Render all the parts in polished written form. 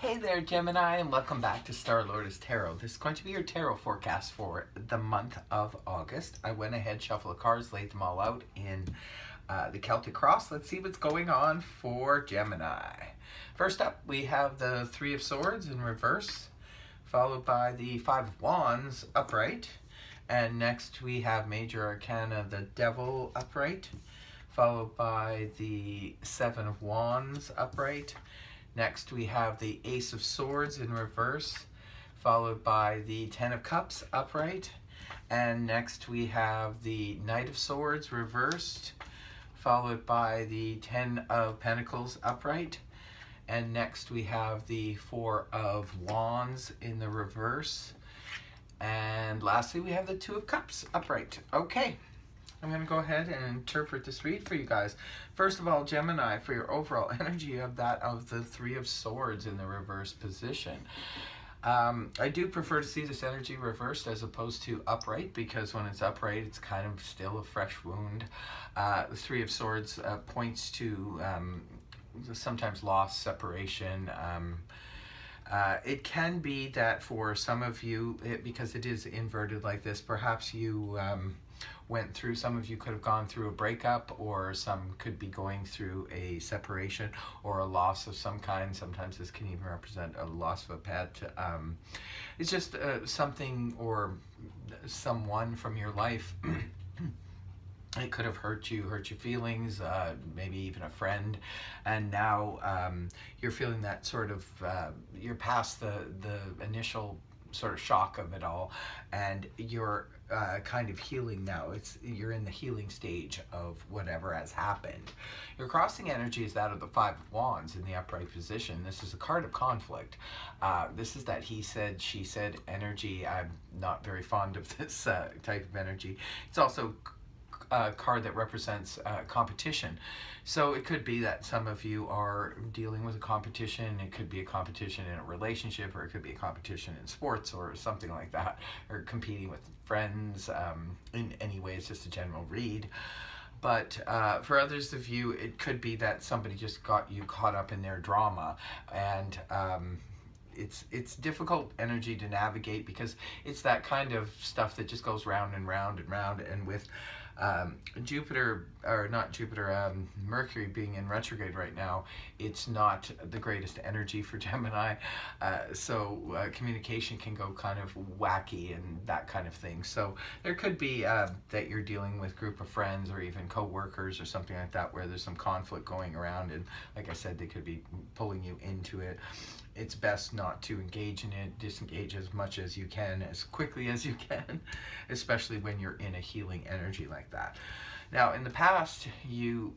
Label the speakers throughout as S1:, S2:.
S1: Hey there, Gemini, and welcome back to Star Lotus Tarot. This is going to be your tarot forecast for the month of August. I went ahead, shuffled the cards, laid them all out in the Celtic Cross. Let's see what's going on for Gemini. First up, we have the Three of Swords in reverse, followed by the Five of Wands upright. And next we have Major Arcana, the Devil upright, followed by the Seven of Wands upright. Next we have the Ace of Swords in reverse, followed by the Ten of Cups upright. And next we have the Knight of Swords reversed, followed by the Ten of Pentacles upright. And next we have the Four of Wands in the reverse. And lastly we have the Two of Cups upright. Okay. I'm going to go ahead and interpret this read for you guys. First of all, Gemini, for your overall energy, you have that of the Three of Swords in the reverse position. I do prefer to see this energy reversed as opposed to upright, because when it's upright, it's kind of still a fresh wound. The Three of Swords points to sometimes loss, separation. It can be that for some of you, because it is inverted like this, perhaps you some of you could have gone through a breakup, or some could be going through a separation or a loss of some kind. Sometimes this can even represent a loss of a pet. It's just something or someone from your life. It could have hurt your feelings, maybe even a friend, and now you're feeling that sort of, you're past the initial sort of shock of it all, and you're kind of healing now. You're in the healing stage of whatever has happened. Your crossing energy is that of the Five of Wands in the upright position. This is a card of conflict. This is that he said, she said energy. I'm not very fond of this type of energy. It's also a card that represents competition. So it could be that some of you are dealing with a competition. It could be a competition in a relationship, or it could be a competition in sports or something like that, or competing with friends. In any way, it's just a general read. But for others of you, it could be that somebody just got you caught up in their drama, and it's difficult energy to navigate, because it's that kind of stuff that just goes round and round and round. And with Mercury being in retrograde right now, it's not the greatest energy for Gemini. So communication can go kind of wacky and that kind of thing. So there could be that you're dealing with a group of friends or even co-workers or something like that, where there's some conflict going around, and like I said, they could be pulling you into it. It's best not to engage in it. Disengage as much as you can, as quickly as you can, especially when you're in a healing energy like that. Now, in the past,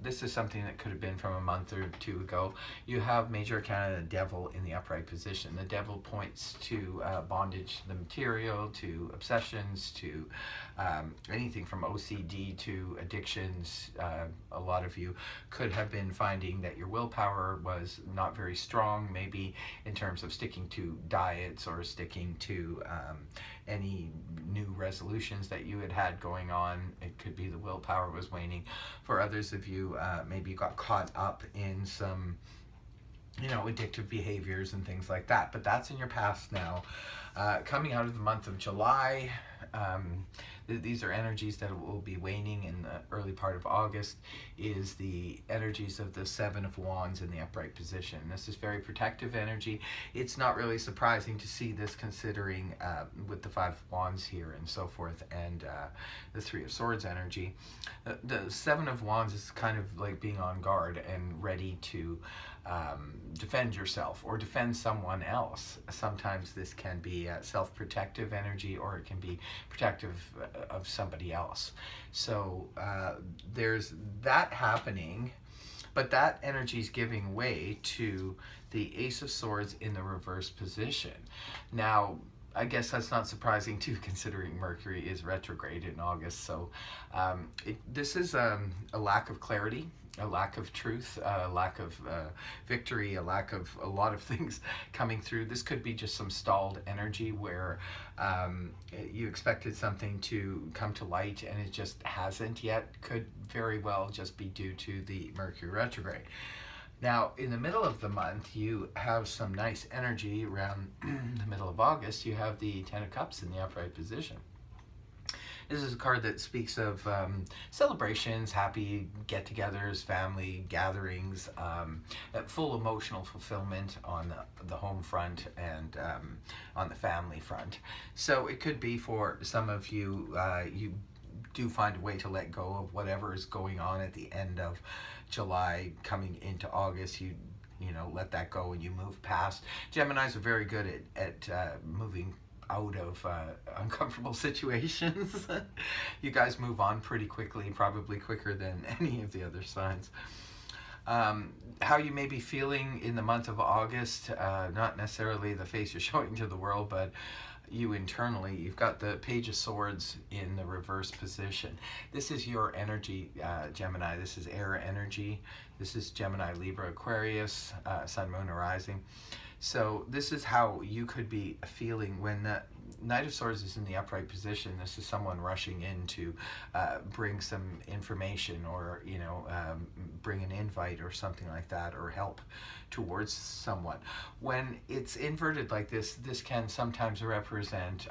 S1: this is something that could have been from a month or two ago. You have Major Arcana, the Devil, in the upright position. The Devil points to bondage to the material, to obsessions, to anything from OCD to addictions. A lot of you could have been finding that your willpower was not very strong, maybe in terms of sticking to diets or sticking to any new resolutions that you had going on. It could be the willpower was waning. For others of you, maybe you got caught up in some, addictive behaviors and things like that. But that's in your past now. Coming out of the month of July, these are energies that will be waning in the early part of August, is the energies of the Seven of Wands in the upright position. This is very protective energy. It's not really surprising to see this, considering with the Five of Wands here and so forth, and the Three of Swords energy. The Seven of Wands is kind of like being on guard and ready to defend yourself or defend someone else. Sometimes this can be self-protective energy, or it can be protective of somebody else. So there's that happening, but that energy is giving way to the Ace of Swords in the reverse position. Now, I guess that's not surprising too, considering Mercury is retrograde in August. So this is a lack of clarity, a lack of truth, a lack of victory, a lack of a lot of things coming through. This could be just some stalled energy where you expected something to come to light and it just hasn't yet. Could very well just be due to the Mercury retrograde. Now, in the middle of the month, you have some nice energy around the middle of August. You have the Ten of Cups in the upright position. This is a card that speaks of celebrations, happy get-togethers, family gatherings, full emotional fulfillment on the home front and on the family front. So it could be for some of you, you do find a way to let go of whatever is going on at the end of July coming into August. You know, let that go and you move past. Geminis are very good at moving out of uncomfortable situations. You guys move on pretty quickly, probably quicker than any of the other signs. How you may be feeling in the month of August, not necessarily the face you're showing to the world, but you internally. You've got the Page of Swords in the reverse position. This is your energy, Gemini. This is air energy. This is Gemini, Libra, Aquarius, Sun, Moon, or Rising. So this is how you could be feeling when the Knight of Swords is in the upright position. This is someone rushing in to bring some information, or bring an invite or something like that, or help towards someone. When it's inverted like this, this can sometimes represent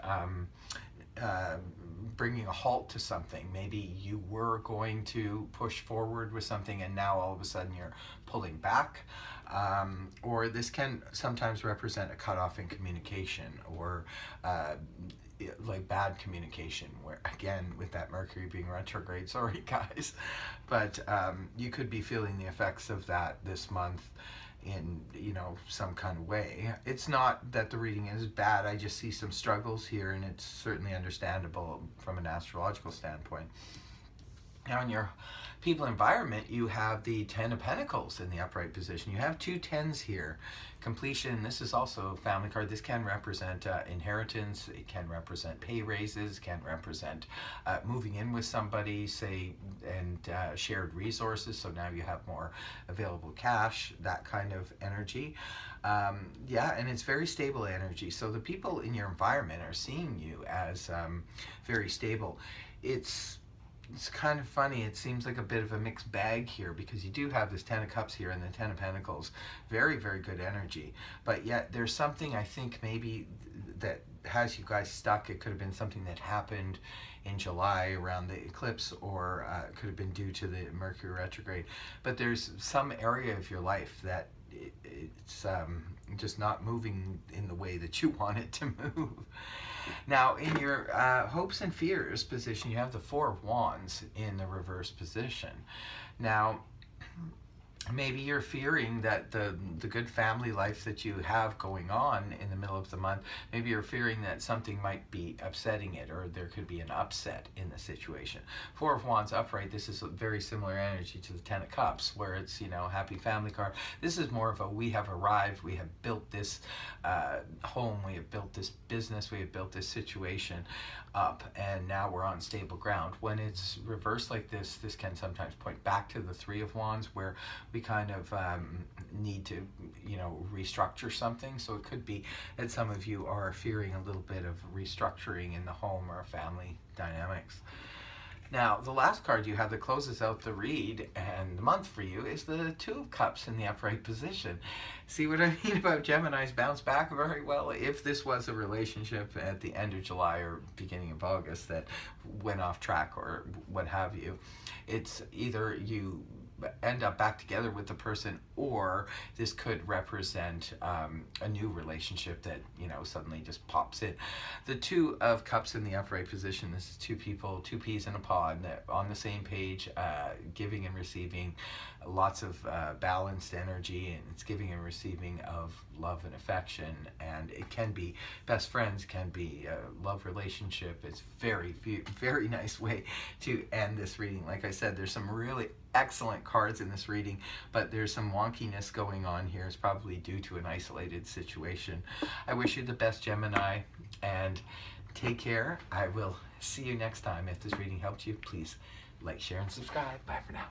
S1: bringing a halt to something. Maybe you were going to push forward with something and now all of a sudden you're pulling back. Or this can sometimes represent a cutoff in communication, or like bad communication, where again with that Mercury being retrograde, sorry guys, but you could be feeling the effects of that this month in some kind of way. It's not that the reading is bad, I just see some struggles here, and it's certainly understandable from an astrological standpoint. Now in your people environment, you have the Ten of Pentacles in the upright position. You have two tens here. Completion, this is also a family card. This can represent inheritance, it can represent pay raises, can represent moving in with somebody, say, and shared resources, so now you have more available cash, that kind of energy. Yeah, and it's very stable energy. So the people in your environment are seeing you as very stable. It's kind of funny, it seems like a bit of a mixed bag here, because you do have this Ten of Cups here and the Ten of Pentacles. Very, very good energy. But yet there's something, I think, maybe that has you guys stuck. It could have been something that happened in July around the eclipse, or it could have been due to the Mercury retrograde. But there's some area of your life that it's just not moving in the way that you want it to move. Now, in your hopes and fears position, you have the Four of Wands in the reverse position. Now, maybe you're fearing that the good family life that you have going on in the middle of the month, maybe you're fearing that something might be upsetting it, or there could be an upset in the situation. Four of Wands upright, this is a very similar energy to the Ten of Cups, where it's, happy family card. This is more of a, we have arrived, we have built this home, we have built this business, we have built this situation up, and now we're on stable ground. When it's reversed like this, this can sometimes point back to the Three of Wands, where we kind of need to, restructure something. So it could be that some of you are fearing a little bit of restructuring in the home or family dynamics. Now, the last card you have that closes out the read and the month for you is the Two of Cups in the upright position. See what I mean about Gemini's bounce back very well? If this was a relationship at the end of July or beginning of August that went off track or what have you, it's either you end up back together with the person, or this could represent a new relationship that suddenly just pops in. The Two of Cups in the upright position, this is two people, two peas in a pod, that on the same page, giving and receiving, lots of balanced energy, and it's giving and receiving of love and affection, and it can be best friends, can be a love relationship. It's very nice way to end this reading. Like I said, there's some really excellent cards in this reading, but there's some wonkiness going on here. It's probably due to an isolated situation. I wish you the best, Gemini, and take care. I will see you next time. If this reading helped you, please like, share, and subscribe. Bye for now.